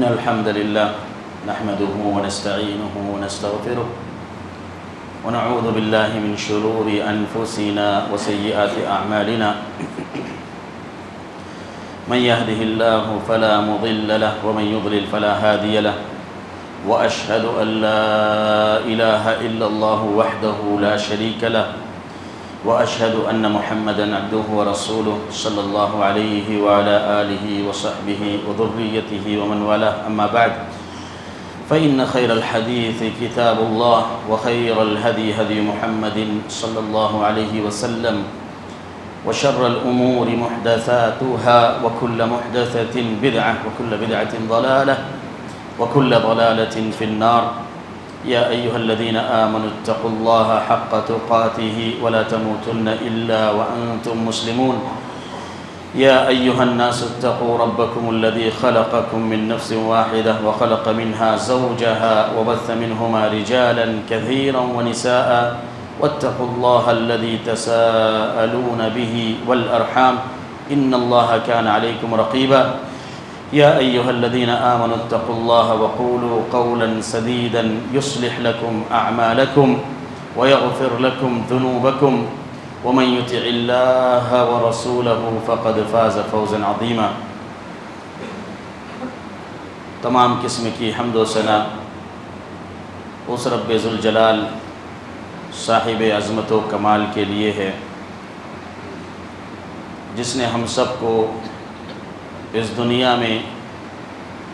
إن الحمد لله نحمده ونستعينه ونستغفره ونعوذ بالله من شرور أنفسنا وسيئات أعمالنا من يهده الله فلا مضل له ومن يضلل فلا هادي له وأشهد أن لا إله إلا الله وحده لا شريك له وأشهد أن محمدًا عبده ورسوله صلى الله عليه وعلى آله وصحبه وذريته ومن والاه أما بعد فإن خير الحديث كتاب الله وخير الهدي هدي محمد صلى الله عليه وسلم وشر الأمور محدثاتها وكل محدثة بدعة وكل بدعة ضلالة وكل ضلالة في النار يا أيها الذين آمنوا اتقوا الله حق تقاته ولا تموتن إلا وأنتم مسلمون يا أيها الناس اتقوا ربكم الذي خلقكم من نفس واحدة وخلق منها زوجها وبث منهما رجالا كثيرا ونساء واتقوا الله الذي تساءلون به والأرحام إن الله كان عليكم رقيبا يا أيها الذين آمنوا اتقوا الله وقولوا قولا سديدا يصلح لكم أعمالكم ويغفر لكم ذنوبكم ومن يطع الله ورسوله فقد فاز فوزا عظيما۔ تمام قسم کی حمد و ثنا اس رب ذوالجلال صاحب عظمت و کمال کے لیے ہے جس نے ہم سب کو اس دنیا میں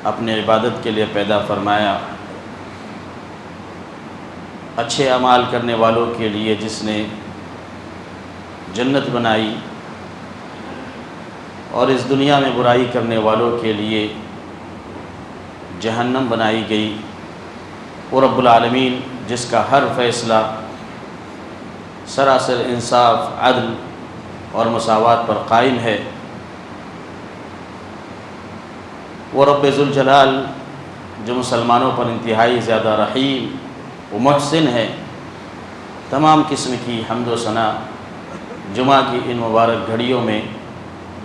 اپنے عبادت کے لیے پیدا فرمایا، اچھے اعمال کرنے والوں کے لیے جس نے جنت بنائی اور اس دنیا میں برائی کرنے والوں کے لیے جہنم بنائی گئی۔ وہ رب العالمین جس کا ہر فیصلہ سراسر انصاف، عدل اور مساوات پر قائم ہے، وہ رب ذوالجلال جو مسلمانوں پر انتہائی زیادہ رحیم و محسن ہے۔ تمام قسم کی حمد و ثنا جمعہ کی ان مبارک گھڑیوں میں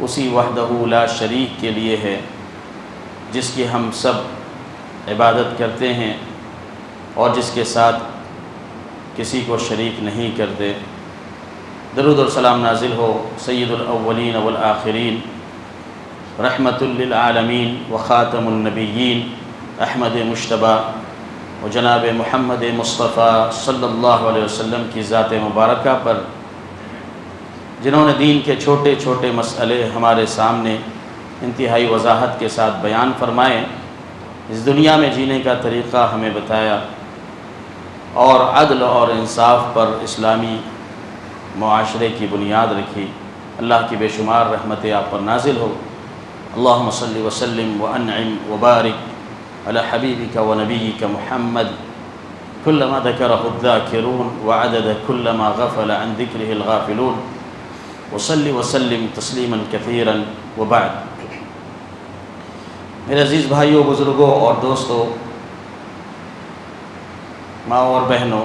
اسی وحدہ لا شریک کے لیے ہے جس کی ہم سب عبادت کرتے ہیں اور جس کے ساتھ کسی کو شریک نہیں کرتے۔ درود و سلام نازل ہو سید الاولین والآخرین، رحمت للعالمین و خاتم النبیین احمد مجتبیٰ و جناب محمد مصطفیٰ صلی اللہ علیہ وسلم کی ذات مبارکہ پر، جنہوں نے دین کے چھوٹے چھوٹے مسئلے ہمارے سامنے انتہائی وضاحت کے ساتھ بیان فرمائے، اس دنیا میں جینے کا طریقہ ہمیں بتایا اور عدل اور انصاف پر اسلامی معاشرے کی بنیاد رکھی۔ اللہ کی بے شمار رحمتیں آپ پر نازل ہو۔ اللہم صلی وسلم وانعم وبارک علی حبیبک ونبیک محمد کلما ذکرہ الذاکرون وعدد کلما غفل عن ذکرہ الغافلون وصلی وسلم تسلیما کثیرا وبعد۔ میرے عزیز بھائیوں، بزرگوں اور دوستوں، ماں اور بہنوں،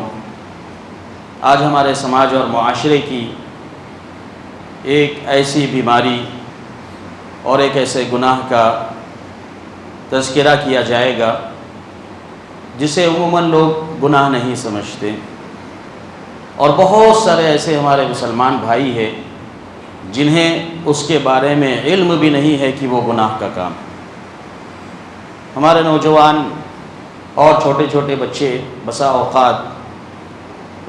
آج ہمارے سماج اور معاشرے کی ایک ایسی بیماری اور ایک ایسے گناہ کا تذکرہ کیا جائے گا جسے عموماً لوگ گناہ نہیں سمجھتے، اور بہت سارے ایسے ہمارے مسلمان بھائی ہیں جنہیں اس کے بارے میں علم بھی نہیں ہے کہ وہ گناہ کا کام ہے۔ ہمارے نوجوان اور چھوٹے چھوٹے بچے بسا اوقات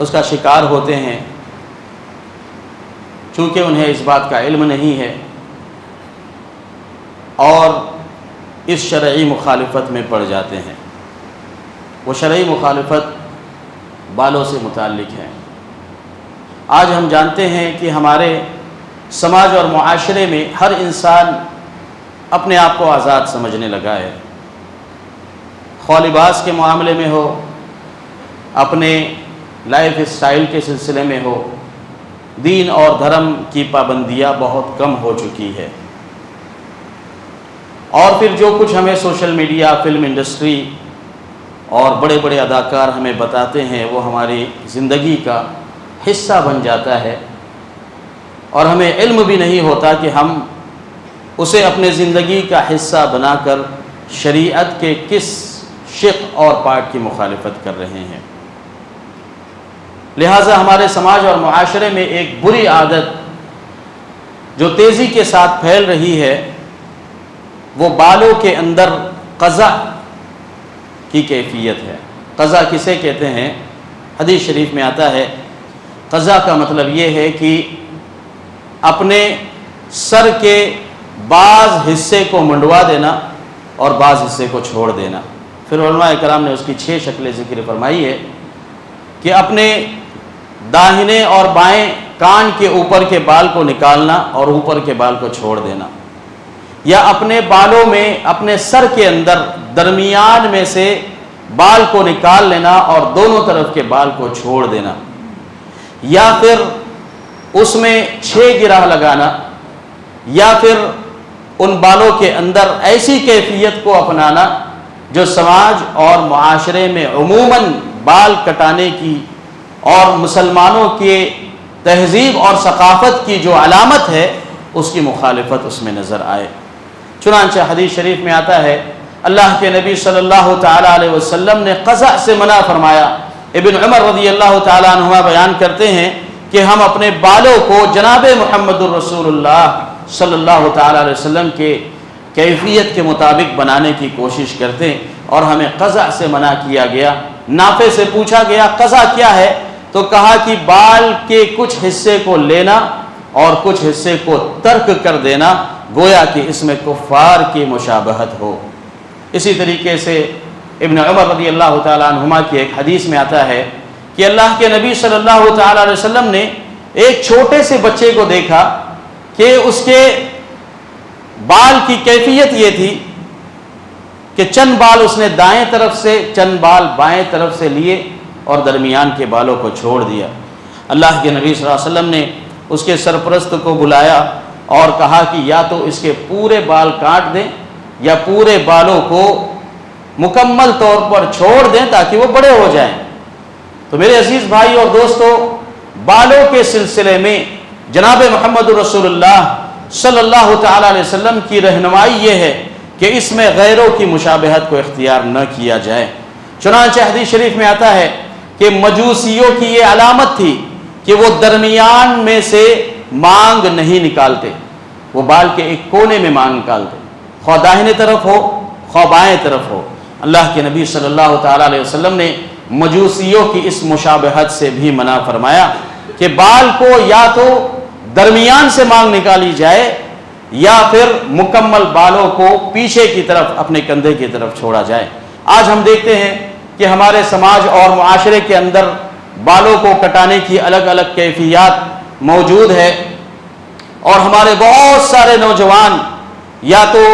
اس کا شکار ہوتے ہیں، چونکہ انہیں اس بات کا علم نہیں ہے اور اس شرعی مخالفت میں پڑ جاتے ہیں۔ وہ شرعی مخالفت بالوں سے متعلق ہے۔ آج ہم جانتے ہیں کہ ہمارے سماج اور معاشرے میں ہر انسان اپنے آپ کو آزاد سمجھنے لگا ہے، خواہ لباس کے معاملے میں ہو، اپنے لائف اسٹائل کے سلسلے میں ہو، دین اور دھرم کی پابندیاں بہت کم ہو چکی ہے، اور پھر جو کچھ ہمیں سوشل میڈیا، فلم انڈسٹری اور بڑے بڑے اداکار ہمیں بتاتے ہیں وہ ہماری زندگی کا حصہ بن جاتا ہے، اور ہمیں علم بھی نہیں ہوتا کہ ہم اسے اپنے زندگی کا حصہ بنا کر شریعت کے کس شق اور پارٹ کی مخالفت کر رہے ہیں۔ لہٰذا ہمارے سماج اور معاشرے میں ایک بری عادت جو تیزی کے ساتھ پھیل رہی ہے وہ بالوں کے اندر قزع کی کیفیت ہے۔ قزع کسے کہتے ہیں؟ حدیث شریف میں آتا ہے قزع کا مطلب یہ ہے کہ اپنے سر کے بعض حصے کو منڈوا دینا اور بعض حصے کو چھوڑ دینا۔ پھر علماء کرام نے اس کی 6 شکلیں ذکر فرمائی ہے کہ اپنے داہنے اور بائیں کان کے اوپر کے بال کو نکالنا اور اوپر کے بال کو چھوڑ دینا، یا اپنے بالوں میں اپنے سر کے اندر درمیان میں سے بال کو نکال لینا اور دونوں طرف کے بال کو چھوڑ دینا، یا پھر اس میں 6 گرہ لگانا، یا پھر ان بالوں کے اندر ایسی کیفیت کو اپنانا جو سماج اور معاشرے میں عموماً بال کٹانے کی اور مسلمانوں کے تہذیب اور ثقافت کی جو علامت ہے اس کی مخالفت اس میں نظر آئے۔ چنانچہ حدیث شریف میں آتا ہے اللہ کے نبی صلی اللہ تعالیٰ علیہ وسلم نے قزع سے منع فرمایا۔ ابن عمر رضی اللہ تعالیٰ عنہما بیان کرتے ہیں کہ ہم اپنے بالوں کو جناب محمد الرسول اللہ صلی اللہ تعالیٰ علیہ وسلم کے کیفیت کے مطابق بنانے کی کوشش کرتے اور ہمیں قزع سے منع کیا گیا۔ نافع سے پوچھا گیا قزع کیا ہے؟ تو کہا کہ بال کے کچھ حصے کو لینا اور کچھ حصے کو ترک کر دینا، گویا کہ اس میں کفار کی مشابہت ہو۔ اسی طریقے سے ابن عمر رضی اللہ تعالیٰ عنہما کی ایک حدیث میں آتا ہے کہ اللہ کے نبی صلی اللہ تعالیٰ علیہ وسلم نے ایک چھوٹے سے بچے کو دیکھا کہ اس کے بال کی کیفیت یہ تھی کہ چند بال اس نے دائیں طرف سے چند بال بائیں طرف سے لیے اور درمیان کے بالوں کو چھوڑ دیا۔ اللہ کے نبی صلی اللہ علیہ وسلم نے اس کے سرپرست کو بلایا اور کہا کہ یا تو اس کے پورے بال کاٹ دیں یا پورے بالوں کو مکمل طور پر چھوڑ دیں تاکہ وہ بڑے ہو جائیں۔ تو میرے عزیز بھائی اور دوستو، بالوں کے سلسلے میں جناب محمد رسول اللہ صلی اللہ تعالیٰ علیہ وسلم کی رہنمائی یہ ہے کہ اس میں غیروں کی مشابہت کو اختیار نہ کیا جائے۔ چنانچہ حدیث شریف میں آتا ہے کہ مجوسیوں کی یہ علامت تھی کہ وہ درمیان میں سے مانگ نہیں نکالتے، وہ بال کے ایک کونے میں مانگ نکالتے، خواہ داہنے طرف ہو خواہ بائیں طرف ہو۔ اللہ کے نبی صلی اللہ تعالیٰ علیہ وسلم نے مجوسیوں کی اس مشابہت سے بھی منع فرمایا کہ بال کو یا تو درمیان سے مانگ نکالی جائے یا پھر مکمل بالوں کو پیچھے کی طرف اپنے کندھے کی طرف چھوڑا جائے۔ آج ہم دیکھتے ہیں کہ ہمارے سماج اور معاشرے کے اندر بالوں کو کٹانے کی الگ الگ کیفیات موجود ہے، اور ہمارے بہت سارے نوجوان یا تو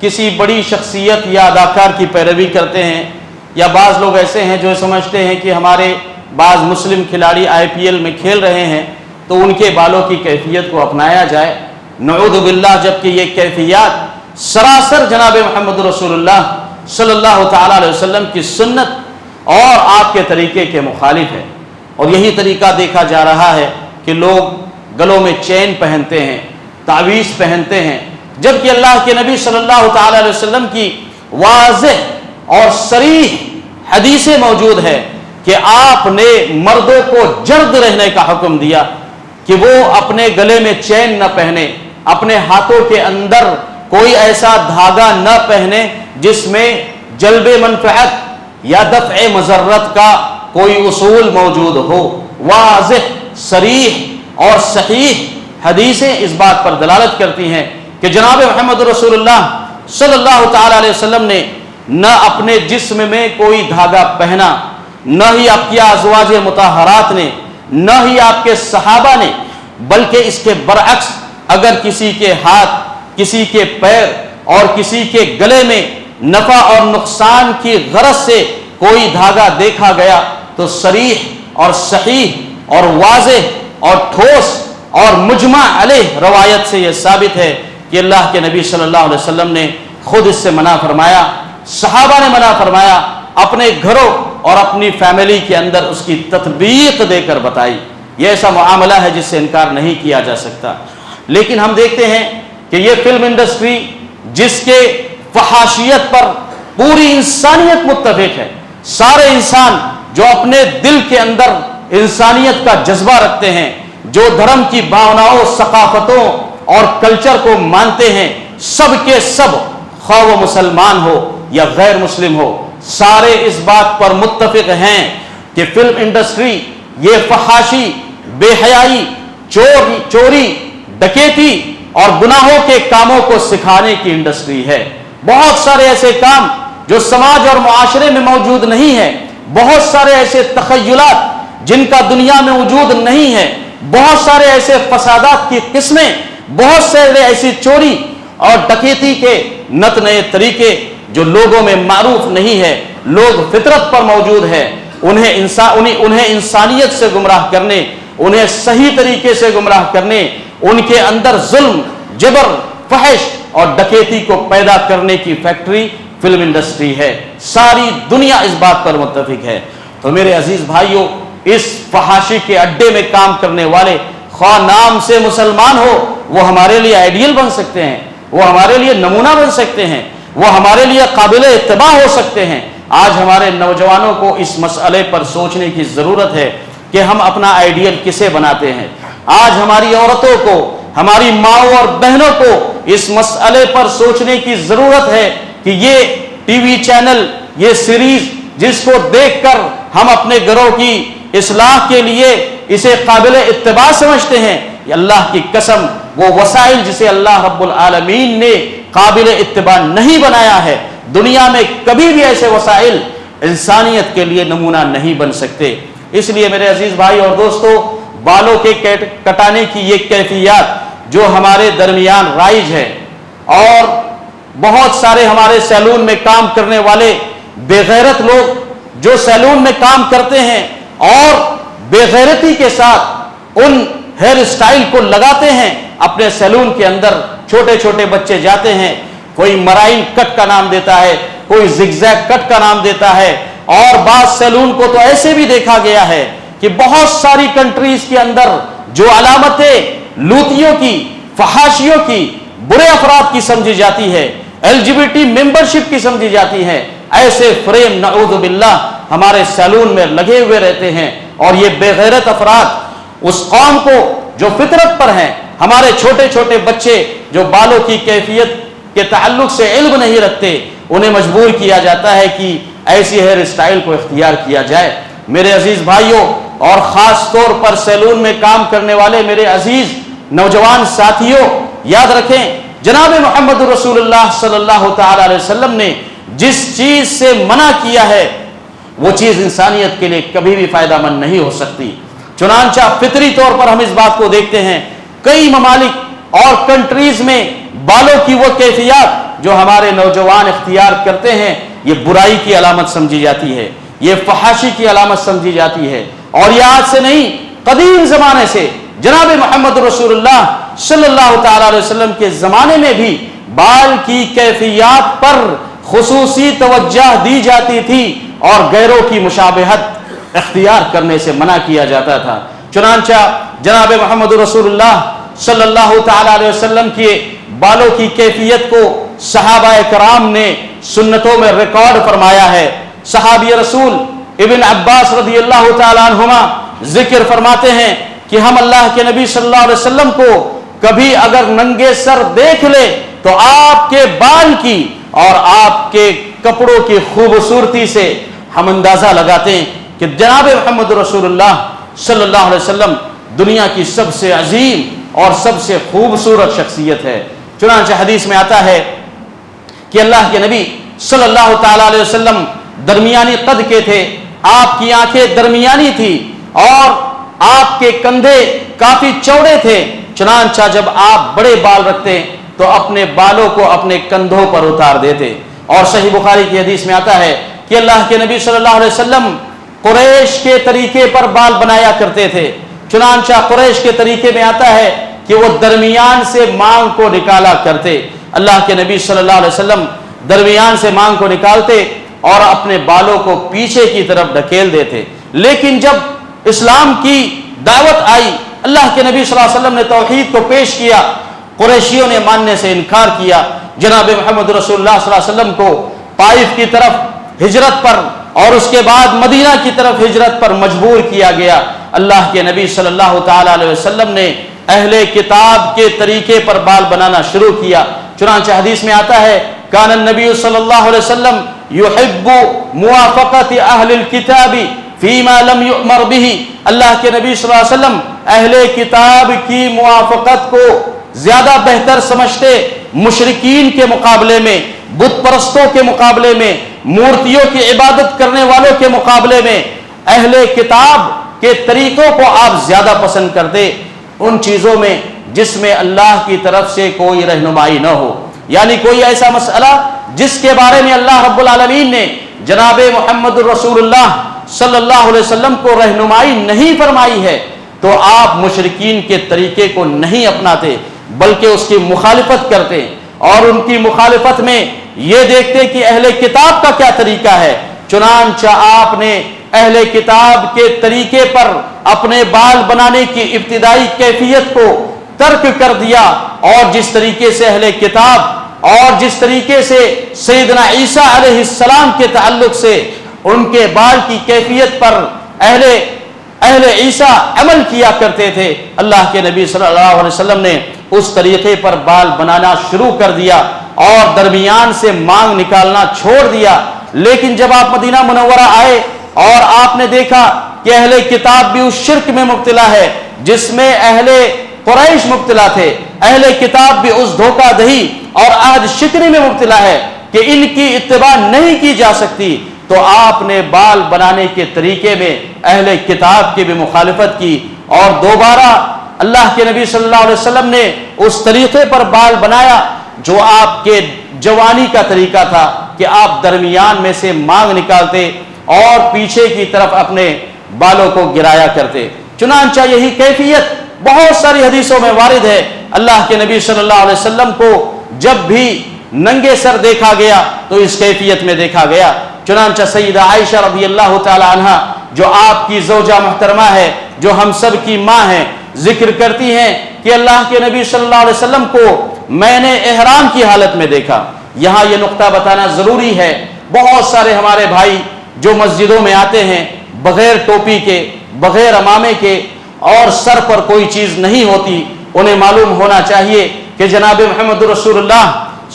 کسی بڑی شخصیت یا اداکار کی پیروی کرتے ہیں، یا بعض لوگ ایسے ہیں جو سمجھتے ہیں کہ ہمارے بعض مسلم کھلاڑی IPL میں کھیل رہے ہیں تو ان کے بالوں کی کیفیت کو اپنایا جائے۔ نعوذ باللہ، جبکہ یہ کیفیات سراسر جناب محمد رسول اللہ صلی اللہ تعالیٰ علیہ وسلم کی سنت اور آپ کے طریقے کے مخالف ہے۔ اور یہی طریقہ دیکھا جا رہا ہے کہ لوگ گلوں میں چین پہنتے ہیں، تعویذ پہنتے ہیں، جبکہ اللہ کے نبی صلی اللہ تعالیٰ علیہ وسلم کی واضح اور صریح حدیثیں موجود ہے کہ آپ نے مردوں کو جرد رہنے کا حکم دیا کہ وہ اپنے گلے میں چین نہ پہنے، اپنے ہاتھوں کے اندر کوئی ایسا دھاگا نہ پہنے جس میں جلب منفعت یا دفع مضرت کا کوئی اصول موجود ہو۔ واضح، صریح اور صحیح حدیثیں اس بات پر دلالت کرتی ہیں کہ جناب محمد رسول اللہ صلی اللہ تعالیٰ علیہ وسلم نے نہ اپنے جسم میں کوئی دھاگا پہنا، نہ ہی آپ کی ازواج مطہرات نے، نہ ہی آپ کے صحابہ نے، بلکہ اس کے برعکس اگر کسی کے ہاتھ، کسی کے پیر اور کسی کے گلے میں نفع اور نقصان کی غرض سے کوئی دھاگا دیکھا گیا تو صریح اور صحیح اور واضح اور ٹھوس اور مجمع علیہ روایت سے یہ ثابت ہے کہ اللہ کے نبی صلی اللہ علیہ وسلم نے خود اس سے منع فرمایا، صحابہ نے منع فرمایا، اپنے گھروں اور اپنی فیملی کے اندر اس کی تطبیق دے کر بتائی۔ یہ ایسا معاملہ ہے جس سے انکار نہیں کیا جا سکتا۔ لیکن ہم دیکھتے ہیں کہ یہ فلم انڈسٹری جس کے فحاشیت پر پوری انسانیت متفق ہے۔ سارے انسان جو اپنے دل کے اندر انسانیت کا جذبہ رکھتے ہیں، جو دھرم کی بھاوناؤں، ثقافتوں اور کلچر کو مانتے ہیں، سب کے سب، خواہ وہ مسلمان ہو یا غیر مسلم ہو، سارے اس بات پر متفق ہیں کہ فلم انڈسٹری یہ فحاشی، بے حیائی، چوری، ڈکیتی اور گناہوں کے کاموں کو سکھانے کی انڈسٹری ہے۔ بہت سارے ایسے کام جو سماج اور معاشرے میں موجود نہیں ہیں، بہت سارے ایسے تخیلات جن کا دنیا میں وجود نہیں ہے، بہت سارے ایسے فسادات کی قسمیں، بہت سارے ایسی چوری اور ڈکیتی کے نت نئے طریقے جو لوگوں میں معروف نہیں ہے، لوگ فطرت پر موجود ہے، انہیں انسانیت سے گمراہ کرنے، انہیں صحیح طریقے سے گمراہ کرنے، ان کے اندر ظلم، جبر، فحش اور ڈکیتی کو پیدا کرنے کی فیکٹری فلم انڈسٹری ہے۔ ساری دنیا اس بات پر متفق ہے۔ تو میرے عزیز بھائیوں، اس فحاشی کے اڈے میں کام کرنے والے، خواہ نام سے مسلمان ہو، وہ ہمارے لیے آئیڈیل بن سکتے ہیں، وہ ہمارے لیے نمونہ بن سکتے ہیں، وہ ہمارے لیے قابل اتباع ہو سکتے ہیں۔ آج ہمارے نوجوانوں کو اس مسئلے پر سوچنے کی ضرورت ہے کہ ہم اپنا آئیڈیل کسے بناتے ہیں۔ آج ہماری عورتوں کو، ہماری ماؤں اور بہنوں کو اس مسئلے پر سوچنے کی ضرورت ہے کہ یہ ٹی وی چینل، یہ سیریز جس کو دیکھ کر ہم اپنے گھروں کی اصلاح کے لیے اسے قابل اتباع سمجھتے ہیں، یہ اللہ کی قسم وہ وسائل جسے اللہ رب العالمین نے قابل اتباع نہیں بنایا ہے، دنیا میں کبھی بھی ایسے وسائل انسانیت کے لیے نمونہ نہیں بن سکتے۔ اس لیے میرے عزیز بھائی اور دوستو، بالوں کے کٹانے کی یہ کیفیات جو ہمارے درمیان رائج ہے، اور بہت سارے ہمارے سیلون میں کام کرنے والے بے غیرت لوگ جو سیلون میں کام کرتے ہیں اور بے غیرتی کے ساتھ ان ہیئر اسٹائل کو لگاتے ہیں اپنے سیلون کے اندر، چھوٹے چھوٹے بچے جاتے ہیں، کوئی مرائن کٹ کا نام دیتا ہے، کوئی زگزیگ کٹ کا نام دیتا ہے، اور بعض سیلون کو تو ایسے بھی دیکھا گیا ہے کہ بہت ساری کنٹریز کے اندر جو علامتیں لوتیوں کی، فحاشیوں کی، برے افراد کی سمجھی جاتی ہے، LGBT ممبرشپ کی سمجھی جاتی ہے، ایسے فریم نعوذ باللہ ہمارے سیلون میں لگے ہوئے رہتے ہیں، اور یہ بے غیرت افراد اس قوم کو جو فطرت پر ہیں، ہمارے چھوٹے چھوٹے بچے جو بالوں کی کیفیت کے تعلق سے علم نہیں رکھتے، انہیں مجبور کیا جاتا ہے کہ ایسی ہیئر اسٹائل کو اختیار کیا جائے۔ میرے عزیز بھائیوں، اور خاص طور پر سیلون میں کام کرنے والے میرے عزیز نوجوان ساتھیوں، یاد رکھیں جناب محمد رسول اللہ صلی اللہ تعالی علیہ وسلم نے جس چیز سے منع کیا ہے وہ چیز انسانیت کے لیے کبھی بھی فائدہ مند نہیں ہو سکتی۔ چنانچہ فطری طور پر ہم اس بات کو دیکھتے ہیں، کئی ممالک اور کنٹریز میں بالوں کی وہ کیفیات جو ہمارے نوجوان اختیار کرتے ہیں، یہ برائی کی علامت سمجھی جاتی ہے، یہ فحاشی کی علامت سمجھی جاتی ہے، اور یہ آج سے نہیں، قدیم زمانے سے جناب محمد رسول اللہ صلی اللہ تعالی علیہ وسلم کے زمانے میں بھی بال کی کیفیات پر خصوصی توجہ دی جاتی تھی اور غیروں کی مشابہت اختیار کرنے سے منع کیا جاتا تھا۔ چنانچہ جناب محمد رسول اللہ صلی اللہ تعالی علیہ وسلم کے بالوں کی کیفیت کو صحابہ کرام نے سنتوں میں ریکارڈ فرمایا ہے۔ صحابی رسول ابن عباس رضی اللہ تعالی عنہما ذکر فرماتے ہیں کہ ہم اللہ کے نبی صلی اللہ علیہ وسلم کو کبھی اگر ننگے سر دیکھ لے تو آپ کے بال کی اور آپ کے کپڑوں کی خوبصورتی سے ہم اندازہ لگاتے ہیں کہ جناب محمد رسول اللہ صلی اللہ علیہ وسلم دنیا کی سب سے عظیم اور سب سے خوبصورت شخصیت ہے۔ چنانچہ حدیث میں آتا ہے کہ اللہ کے نبی صلی اللہ تعالی علیہ وسلم درمیانی قد کے تھے، آپ کی آنکھیں درمیانی تھی اور آپ کے کندھے کافی چوڑے تھے۔ چنانچہ جب آپ بڑے بال رکھتے تو اپنے بالوں کو اپنے کندھوں پر اتار دیتے، اور صحیح بخاری کی حدیث میں آتا ہے کہ اللہ کے نبی صلی اللہ علیہ وسلم قریش کے طریقے پر بال بنایا کرتے تھے۔ چنانچہ قریش کے طریقے میں آتا ہے کہ وہ درمیان سے مانگ کو نکالا کرتے، اللہ کے نبی صلی اللہ علیہ وسلم درمیان سے مانگ کو نکالتے اور اپنے بالوں کو پیچھے کی طرف ڈھکیل دیتے۔ لیکن جب اسلام کی دعوت آئی، اللہ کے نبی صلی اللہ علیہ وسلم نے توحید کو پیش کیا، قریشیوں نے ماننے سے انکار کیا، جناب محمد رسول اللہ صلی اللہ علیہ وسلم کو طائف کی طرف ہجرت پر اور اس کے بعد مدینہ کی طرف ہجرت پر مجبور کیا گیا۔ اللہ کے نبی صلی اللہ تعالی علیہ وسلم نے اہل کتاب کے طریقے پر بال بنانا شروع کیا۔ چنانچہ حدیث میں آتا ہے کان النبی صلی اللہ علیہ وسلم یحب موافقت اہل الکتاب فیما لم یؤمر به، اللہ کے نبی صلی اللہ علیہ وسلم اہل کتاب کی موافقت کو زیادہ بہتر سمجھتے، مشرکین کے مقابلے میں، بت پرستوں کے مقابلے میں، مورتیوں کی عبادت کرنے والوں کے مقابلے میں اہل کتاب کے طریقوں کو آپ زیادہ پسند کرتے، ان چیزوں میں جس میں اللہ کی طرف سے کوئی رہنمائی نہ ہو، یعنی کوئی ایسا مسئلہ جس کے بارے میں اللہ رب العالمین نے جناب محمد رسول اللہ صلی اللہ علیہ وسلم کو رہنمائی نہیں فرمائی ہے، تو آپ مشرکین کے طریقے کو نہیں اپناتے بلکہ اس کی مخالفت کرتے، اور ان کی مخالفت میں یہ دیکھتے کہ اہل کتاب کا کیا طریقہ ہے۔ چنانچہ آپ نے اہل کتاب کے طریقے پر اپنے بال بنانے کی ابتدائی کیفیت کو ترک کر دیا، اور جس طریقے سے اہل کتاب اور جس طریقے سے سیدنا عیسیٰ علیہ السلام کے تعلق سے ان کے بال کی کیفیت پر اہل عیسیٰ عمل کیا کرتے تھے، اللہ کے نبی صلی اللہ علیہ وسلم نے اس طریقے پر بال بنانا شروع کر دیا اور درمیان سے مانگ نکالنا چھوڑ دیا۔ لیکن جب آپ مدینہ منورہ آئے اور آپ نے دیکھا کہ اہل کتاب بھی اس شرک میں مبتلا ہے جس میں اہل قریش مبتلا تھے، اہل کتاب بھی اس دھوکہ دہی اور عہد شکنی میں مبتلا ہے کہ ان کی اتباع نہیں کی جا سکتی، تو آپ نے بال بنانے کے طریقے میں اہل کتاب کی بھی مخالفت کی، اور دوبارہ اللہ کے نبی صلی اللہ علیہ وسلم نے اس طریقے پر بال بنایا جو آپ کے جوانی کا طریقہ تھا کہ آپ درمیان میں سے مانگ نکالتے اور پیچھے کی طرف اپنے بالوں کو گرایا کرتے۔ چنانچہ یہی کیفیت بہت ساری حدیثوں میں وارد ہے۔ اللہ کے نبی صلی اللہ علیہ وسلم کو جب بھی ننگے سر دیکھا گیا تو اس کیفیت میں دیکھا گیا۔ چنانچہ سیدہ عائشہ رضی اللہ تعالی عنہا جو آپ کی زوجہ محترمہ ہے، جو ہم سب کی ماں ہے، ذکر کرتی ہیں کہ اللہ کے نبی صلی اللہ علیہ وسلم کو میں نے احرام کی حالت میں دیکھا۔ یہاں یہ نقطہ بتانا ضروری ہے، بہت سارے ہمارے بھائی جو مسجدوں میں آتے ہیں بغیر ٹوپی کے، بغیر عمامے کے، اور سر پر کوئی چیز نہیں ہوتی، انہیں معلوم ہونا چاہیے کہ جناب محمد رسول اللہ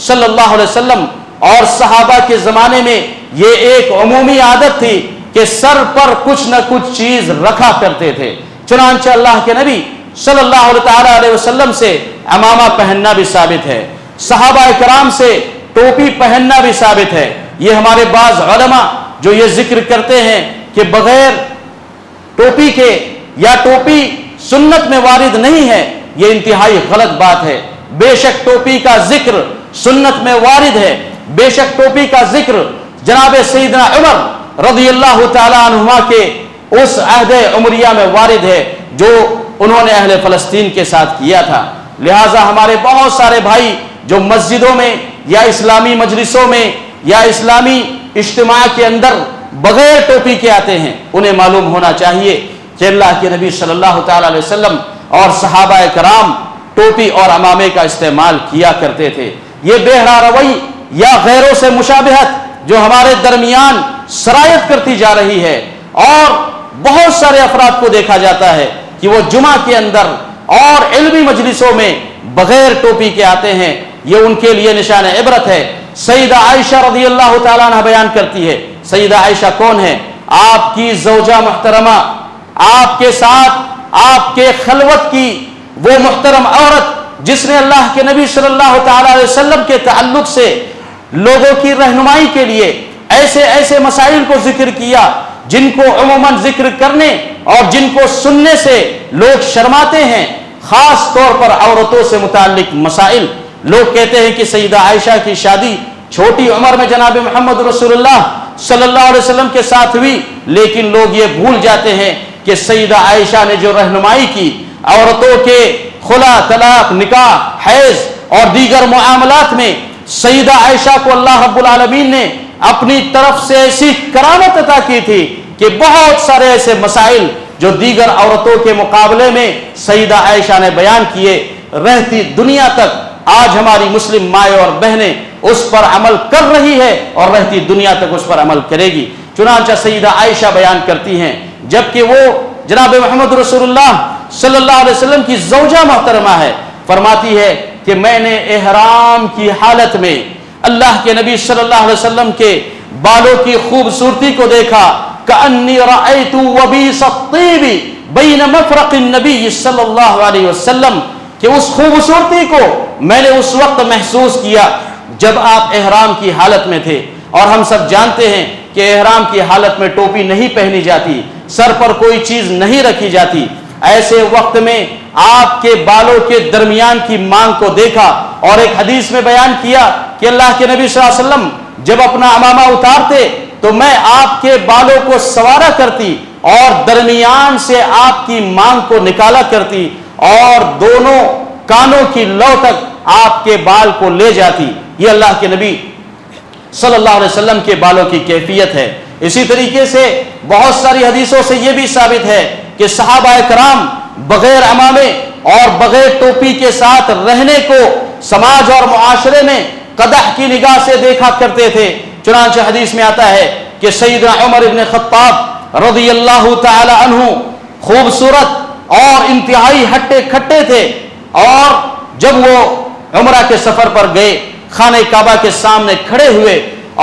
صلی اللہ علیہ وسلم اور صحابہ کے زمانے میں یہ ایک عمومی عادت تھی کہ سر پر کچھ نہ کچھ چیز رکھا کرتے تھے۔ چنانچہ اللہ کے نبی صلی اللہ علیہ وسلم سے عمامہ پہننا بھی ثابت ہے، صحابہ کرام سے ٹوپی پہننا بھی ثابت ہے۔ یہ ہمارے بعض علماء جو یہ ذکر کرتے ہیں کہ بغیر ٹوپی کے یا ٹوپی سنت میں وارد نہیں ہے، یہ انتہائی غلط بات ہے۔ بے شک ٹوپی کا ذکر سنت میں وارد ہے، بے شک ٹوپی کا ذکر جناب سیدنا عمر رضی اللہ تعالی عنہما کے اس عہد عمریہ میں وارد ہے جو انہوں نے اہل فلسطین کے ساتھ کیا تھا۔ لہٰذا ہمارے بہت سارے بھائی جو مسجدوں میں یا اسلامی مجلسوں میں یا اسلامی اجتماع کے اندر بغیر ٹوپی کے آتے ہیں، انہیں معلوم ہونا چاہیے کہ اللہ کے نبی صلی اللہ تعالی علیہ وسلم اور صحابہ کرام ٹوپی اور عمامے کا استعمال کیا کرتے تھے۔ یہ بہرا روی یا غیروں سے مشابہت جو ہمارے درمیان سرایت کرتی جا رہی ہے، اور بہت سارے افراد کو دیکھا جاتا ہے کہ وہ جمعہ کے اندر اور علمی مجلسوں میں بغیر ٹوپی کے آتے ہیں، یہ ان کے لیے نشان عبرت ہے۔ سیدہ عائشہ رضی اللہ تعالیٰ عنہ بیان کرتی ہے، سیدہ عائشہ کون ہے؟ آپ کی زوجہ محترمہ، آپ کے ساتھ آپ کے خلوت کی وہ محترم عورت جس نے اللہ کے نبی صلی اللہ تعالیٰ علیہ وسلم کے تعلق سے لوگوں کی رہنمائی کے لیے ایسے مسائل کو ذکر کیا جن کو عموماً ذکر کرنے اور جن کو سننے سے لوگ شرماتے ہیں، خاص طور پر عورتوں سے متعلق مسائل۔ لوگ کہتے ہیں کہ سیدہ عائشہ کی شادی چھوٹی عمر میں جناب محمد رسول اللہ صلی اللہ علیہ وسلم کے ساتھ ہوئی، لیکن لوگ یہ بھول جاتے ہیں کہ سیدہ عائشہ نے جو رہنمائی کی عورتوں کے خلا، طلاق، نکاح، حیض اور دیگر معاملات میں، سیدہ عائشہ کو اللہ رب العالمین نے اپنی طرف سے ایسی کرامت عطا کی تھی کہ بہت سارے ایسے مسائل جو دیگر عورتوں کے مقابلے میں سیدہ عائشہ نے بیان کیے، رہتی دنیا تک آج ہماری مسلم مائیں اور بہنیں اس پر عمل کر رہی ہے اور رہتی دنیا تک اس پر عمل کرے گی۔ چنانچہ سیدہ عائشہ بیان کرتی ہیں، جبکہ وہ جناب محمد رسول اللہ صلی اللہ علیہ وسلم کی زوجہ محترمہ ہے، فرماتی ہے کہ میں نے احرام کی حالت میں اللہ کے نبی صلی اللہ علیہ وسلم کے بالوں کی خوبصورتی کو دیکھا، کأنی رأیت وبیس الطیب بین مفرق النبی صلی اللہ علیہ وسلم، کہ اس خوبصورتی کو میں نے اس وقت محسوس کیا جب آپ احرام کی حالت میں تھے۔ اور ہم سب جانتے ہیں کہ احرام کی حالت میں ٹوپی نہیں پہنی جاتی، سر پر کوئی چیز نہیں رکھی جاتی۔ ایسے وقت میں آپ کے بالوں کے درمیان کی مانگ کو دیکھا، اور ایک حدیث میں بیان کیا کہ اللہ کے نبی صلی اللہ علیہ وسلم جب اپنا عمامہ اتارتے تو میں آپ کے بالوں کو سوارا کرتی اور درمیان سے آپ کی مانگ کو نکالا کرتی اور دونوں کانوں کی لو تک آپ کے بال کو لے جاتی۔ یہ اللہ کے نبی صلی اللہ علیہ وسلم کے بالوں کی کیفیت ہے۔ اسی طریقے سے بہت ساری حدیثوں سے یہ بھی ثابت ہے کہ صحابہ کرام بغیر عمامے اور بغیر ٹوپی کے ساتھ رہنے کو سماج اور معاشرے میں قدح کی نگاہ سے دیکھا کرتے تھے۔ چنانچہ حدیث میں آتا ہے کہ سیدنا عمر ابن خطاب رضی اللہ تعالی عنہ خوبصورت اور انتہائی ہٹے کھٹے تھے، اور جب وہ عمرہ کے سفر پر گئے خانہ کعبہ کے سامنے کھڑے ہوئے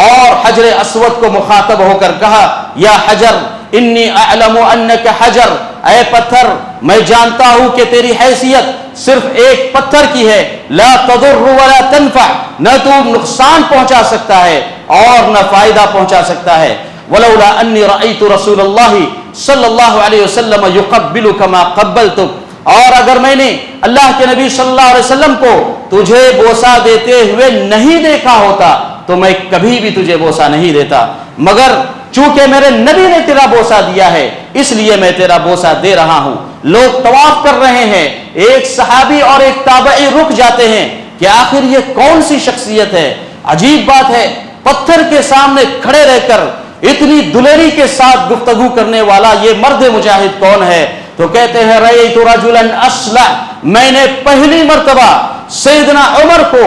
اور حجر اسود کو مخاطب ہو کر کہا، یا حجر انی اعلم انک حجر، اے پتھر میں جانتا ہوں کہ تیری حیثیت صرف ایک پتھر کی ہے، لا تضر ولا تنفع، نہ تو نقصان پہنچا سکتا ہے اور نہ فائدہ پہنچا سکتا ہے۔ ولولا انی رأیت رسول اللہ صلی اللہ علیہ وسلم یقبلک ما قبلتک، اور اگر میں نے اللہ کے نبی صلی اللہ علیہ وسلم کو تجھے بوسہ دیتے ہوئے نہیں دیکھا ہوتا تو میں کبھی بھی تجھے بوسہ نہیں دیتا، مگر چونکہ میرے نبی نے تیرا بوسہ دیا ہے اس لیے میں تیرا بوسہ دے رہا ہوں۔ لوگ طواف کر رہے ہیں، ایک صحابی اور ایک تابعی رک جاتے ہیں کہ آخر یہ کون سی شخصیت ہے۔ عجیب بات ہے، پتھر کے سامنے کھڑے رہ کر اتنی دلیری کے ساتھ گفتگو کرنے والا یہ مرد مجاہد کون ہے؟ تو کہتے ہیں رأیت رجلا اصلع، میں نے پہلی مرتبہ سیدنا عمر کو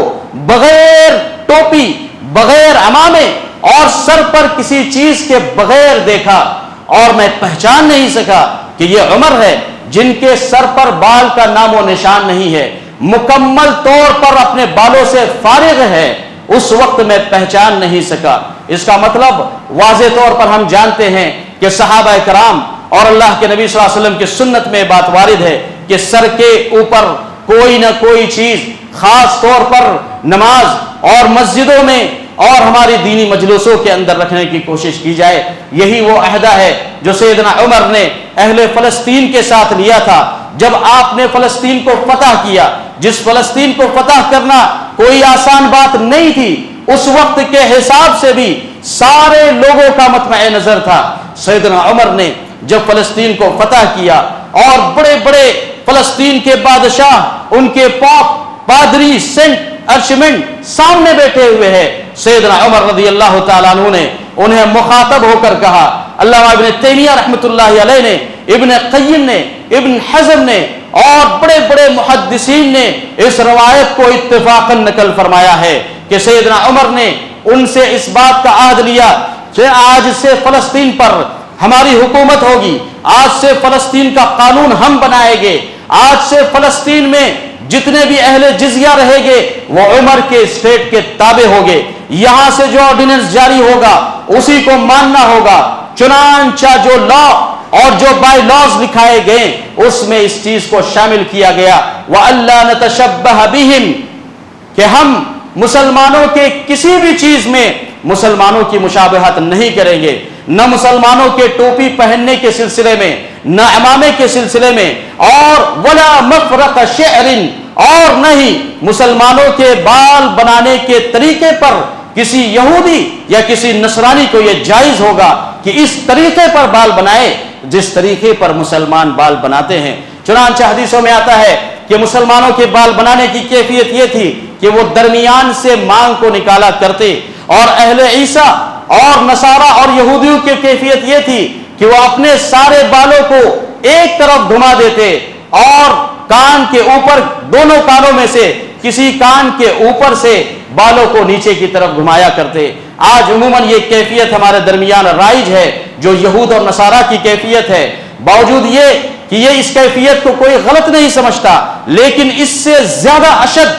بغیر ٹوپی، بغیر عمامے اور سر پر کسی چیز کے بغیر دیکھا، اور میں پہچان نہیں سکا کہ یہ عمر ہے جن کے سر پر بال کا نام و نشان نہیں ہے، مکمل طور پر اپنے بالوں سے فارغ ہے، اس وقت میں پہچان نہیں سکا۔ اس کا مطلب واضح طور پر ہم جانتے ہیں کہ صحابہ کرام اور اللہ کے نبی صلی اللہ علیہ وسلم کی سنت میں بات وارد ہے کہ سر کے اوپر کوئی نہ کوئی چیز خاص طور پر نماز اور مسجدوں میں اور ہماری دینی مجلسوں کے اندر رکھنے کی کوشش کی جائے۔ یہی وہ عہدہ ہے جو سیدنا عمر نے اہل فلسطین کے ساتھ لیا تھا جب آپ نے فلسطین کو فتح کیا۔ جس فلسطین کو فتح کرنا کوئی آسان بات نہیں تھی، اس وقت کے حساب سے بھی سارے لوگوں کا مطمع نظر تھا۔ سیدنا عمر نے جب فلسطین کو فتح کیا اور بڑے بڑے فلسطین کے بادشاہ، ان کے پاپ، پادری، سینٹ، ارشمنٹ سامنے بیٹھے ہوئے ہیں، سیدنا عمر رضی اللہ تعالیٰ عنہ نے انہیں مخاطب ہو کر کہا، علامہ ابن تیمیہ رحمۃ اللہ علیہ نے، ابن قیم نے، ابن حزم نے اور بڑے بڑے محدثین نے اس روایت کو اتفاقاً نقل فرمایا ہے کہ سیدنا عمر نے ان سے اس بات کا عہد لیا کہ آج سے فلسطین پر ہماری حکومت ہوگی، آج سے فلسطین کا قانون ہم بنائیں گے، آج سے فلسطین میں جتنے بھی اہل جزیہ رہے گے وہ عمر کے اسٹیٹ کے تابع ہوگے، یہاں سے جو آرڈیننس جاری ہوگا اسی کو ماننا ہوگا۔ چنانچہ جو لا اور جو بائی لاز لکھائے گئے اس میں اس چیز کو شامل کیا گیا، وَأَلَّا نَتَشَبَّهَ بِهِمْ، کہ ہم مسلمانوں کے کسی بھی چیز میں مسلمانوں کی مشابہت نہیں کریں گے، نہ مسلمانوں کے ٹوپی پہننے کے سلسلے میں، نہ عمامے کے سلسلے میں، اور ولا مفرق شعر، اور نہ ہی مسلمانوں کے بال بنانے کے طریقے پر کسی یہودی یا کسی نصرانی کو یہ جائز ہوگا کہ اس طریقے پر بال بنائے جس طریقے پر مسلمان بال بناتے ہیں۔ چنانچہ حدیثوں میں آتا ہے کہ مسلمانوں کے بال بنانے کی کیفیت یہ تھی کہ وہ درمیان سے مانگ کو نکالا کرتے، اور اہل عیسیٰ اور نصارہ اور یہودیوں کی کیفیت یہ تھی کہ وہ اپنے سارے بالوں کو ایک طرف گھما دیتے اور کان کے اوپر، دونوں کانوں میں سے کسی کان کے اوپر سے بالوں کو نیچے کی طرف گھمایا کرتے۔ آج عموماً یہ کیفیت ہمارے درمیان رائج ہے جو یہود اور نصارہ کی کیفیت ہے، باوجود یہ کہ یہ اس کیفیت کو کوئی غلط نہیں سمجھتا، لیکن اس سے زیادہ اشد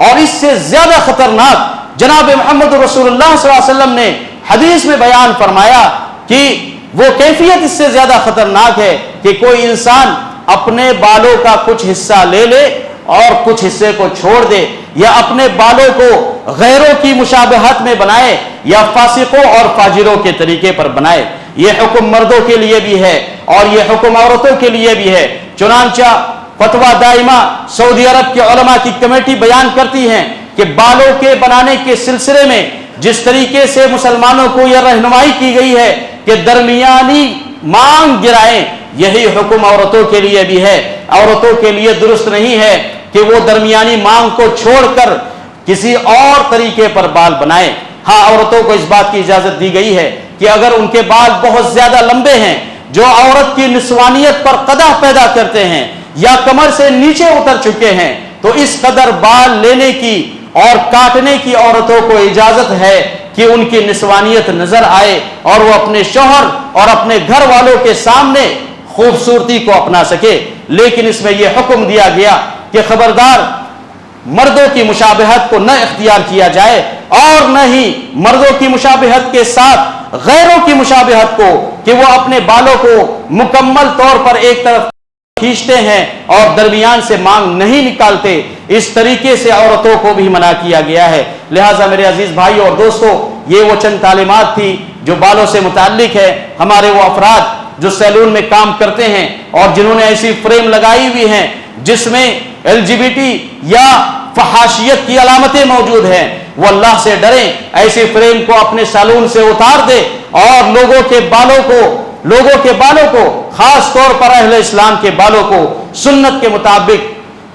اور اس سے زیادہ خطرناک جناب محمد رسول اللہ صلی اللہ علیہ وسلم نے حدیث میں بیان فرمایا کہ وہ کیفیت اس سے زیادہ خطرناک ہے کہ کوئی انسان اپنے بالوں کا کچھ حصہ لے لے اور کچھ حصے کو چھوڑ دے، یا اپنے بالوں کو غیروں کی مشابہت میں بنائے یا فاسقوں اور فاجروں کے طریقے پر بنائے۔ یہ حکم مردوں کے لیے بھی ہے اور یہ حکم عورتوں کے لیے بھی ہے۔ چنانچہ فتویٰ دائمہ سعودی عرب کے علماء کی کمیٹی بیان کرتی ہیں کہ بالوں کے بنانے کے سلسلے میں جس طریقے سے مسلمانوں کو یہ رہنمائی کی گئی ہے کہ درمیانی مانگ گرائیں، یہی حکم عورتوں کے لیے بھی ہے۔ عورتوں کے لیے درست نہیں ہے کہ وہ درمیانی مانگ کو چھوڑ کر کسی اور طریقے پر بال بنائیں۔ ہاں، عورتوں کو اس بات کی اجازت دی گئی ہے کہ اگر ان کے بال بہت زیادہ لمبے ہیں جو عورت کی نسوانیت پر قدح پیدا کرتے ہیں یا کمر سے نیچے اتر چکے ہیں، تو اس قدر بال لینے کی اور کاٹنے کی عورتوں کو اجازت ہے کہ ان کی نسوانیت نظر آئے اور وہ اپنے شوہر اور اپنے گھر والوں کے سامنے خوبصورتی کو اپنا سکے۔ لیکن اس میں یہ حکم دیا گیا کہ خبردار مردوں کی مشابہت کو نہ اختیار کیا جائے اور نہ ہی مردوں کی مشابہت کے ساتھ غیروں کی مشابہت کو، کہ وہ اپنے بالوں کو مکمل طور پر ایک طرف کھینچتے ہیں اور درمیان سے مانگ نہیں نکالتے، اس طریقے سے عورتوں کو بھی منع کیا گیا ہے۔ لہٰذا میرے عزیز بھائی اور دوستو، یہ وہ چند تعلیمات تھی جو بالوں سے متعلق ہے۔ ہمارے وہ افراد جو سیلون میں کام کرتے ہیں اور جنہوں نے ایسی فریم لگائی ہوئی ہیں جس میں LGBT یا فحاشیت کی علامتیں موجود ہیں، وہ اللہ سے ڈریں، ایسی فریم کو اپنے سیلون سے اتار دے اور لوگوں کے بالوں کو خاص طور پر اہل اسلام کے بالوں کو سنت کے مطابق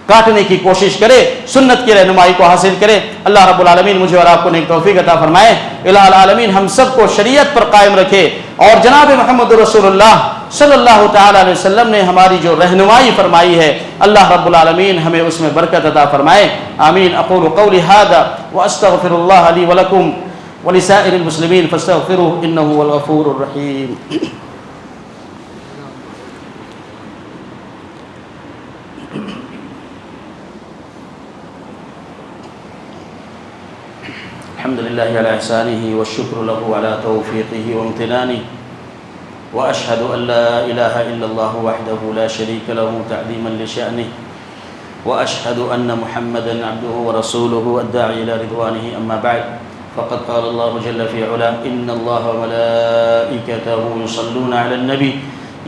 کاٹنے کی کوشش کرے، سنت کی رہنمائی کو حاصل کرے۔ اللہ رب العالمین مجھے اور آپ کو نیک توفیق عطا فرمائے۔ الہ العالمین ہم سب کو شریعت پر قائم رکھے اور جناب محمد رسول اللہ صلی اللہ تعالی علیہ وسلم نے ہماری جو رہنمائی فرمائی ہے، اللہ رب العالمین ہمیں اس میں برکت عطا فرمائے۔ آمین۔ اقول قولی ھذا واستغفر اللہ لی ولکم ولسائر المسلمین فاستغفروہ انہ هو الغفور الرحیم۔ الحمد لله على إحسانه والشكر له على توفيقه وامتنانه وأشهد أن لا إله إلا الله وحده لا شريك له تعظيما لشأنه وأشهد أن محمدا عبده ورسوله الداعي إلى رضوانه أما بعد فقد قال الله جل في علاه إن الله وملائكته يصلون على النبي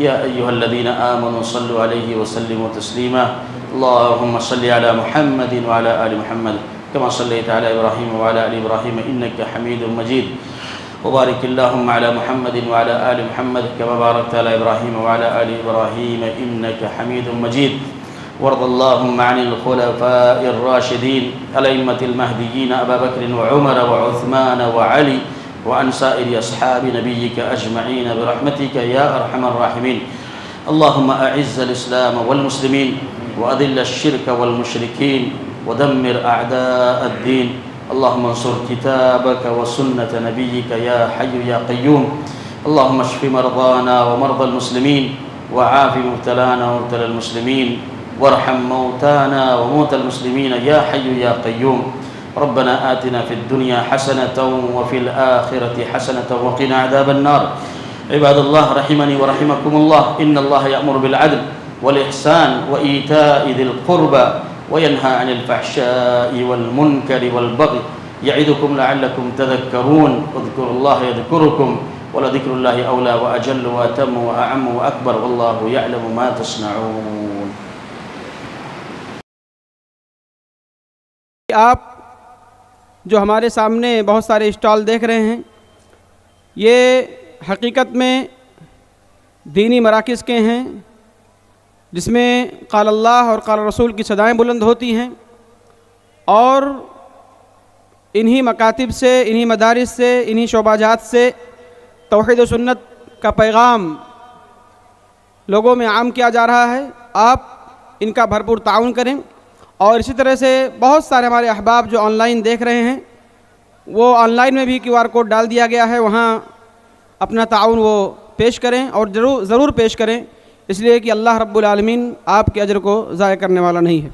يا أيها الذين آمنوا صلوا عليه وسلموا تسليما اللهم صل على محمد وعلى آل محمد كما صليت على إبراهيم وعلى آل إبراهيم إنك حميد مجيد وبارك اللهم على محمد وعلى آل محمد كما باركت على إبراهيم وعلى آل إبراهيم إنك حميد مجيد وارض اللهم عن الخلفاء الراشدين الأئمة المهديين أبا بكر وعمر وعثمان وعلي وعن سائر أصحاب نبيك أجمعين برحمتك يا أرحم الراحمين اللهم أعز الإسلام والمسلمين وأذل الشرك والمشركين ودمر أعداء الدين اللهم انصر كتابك وسنة نبيك يا حي يا قيوم اللهم اشف مرضانا ومرضى المسلمين وعاف مبتلانا ومبتلى المسلمين وارحم موتانا وموتى المسلمين يا حي يا قيوم ربنا آتنا في الدنيا حسنة وفي الآخرة حسنة وقنا عذاب النار عباد الله رحمني ورحمكم الله إن الله يأمر بالعدل والإحسان وإيتاء ذي القربى وينهى عن الفحشاء والمنكر والبغي يعظكم لعلكم تذكرون اذكروا الله يذكركم ولذكر الله أولى وأجل وأتم وأعم وأكبر والله يعلم ما تصنعون۔ آپ جو ہمارے سامنے بہت سارے اسٹال دیکھ رہے ہیں، یہ حقیقت میں دینی مراکز کے ہیں جس میں قال اللہ اور قال رسول کی صدائیں بلند ہوتی ہیں، اور انہی مکاتب سے، انہی مدارس سے، انہی شعبہ جات سے توحید و سنت کا پیغام لوگوں میں عام کیا جا رہا ہے۔ آپ ان کا بھرپور تعاون کریں، اور اسی طرح سے بہت سارے ہمارے احباب جو آن لائن دیکھ رہے ہیں، وہ آن لائن میں بھی QR کوڈ ڈال دیا گیا ہے، وہاں اپنا تعاون وہ پیش کریں، اور ضرور پیش کریں، اس لیے کہ اللہ رب العالمین آپ کے اجر کو ضائع کرنے والا نہیں ہے۔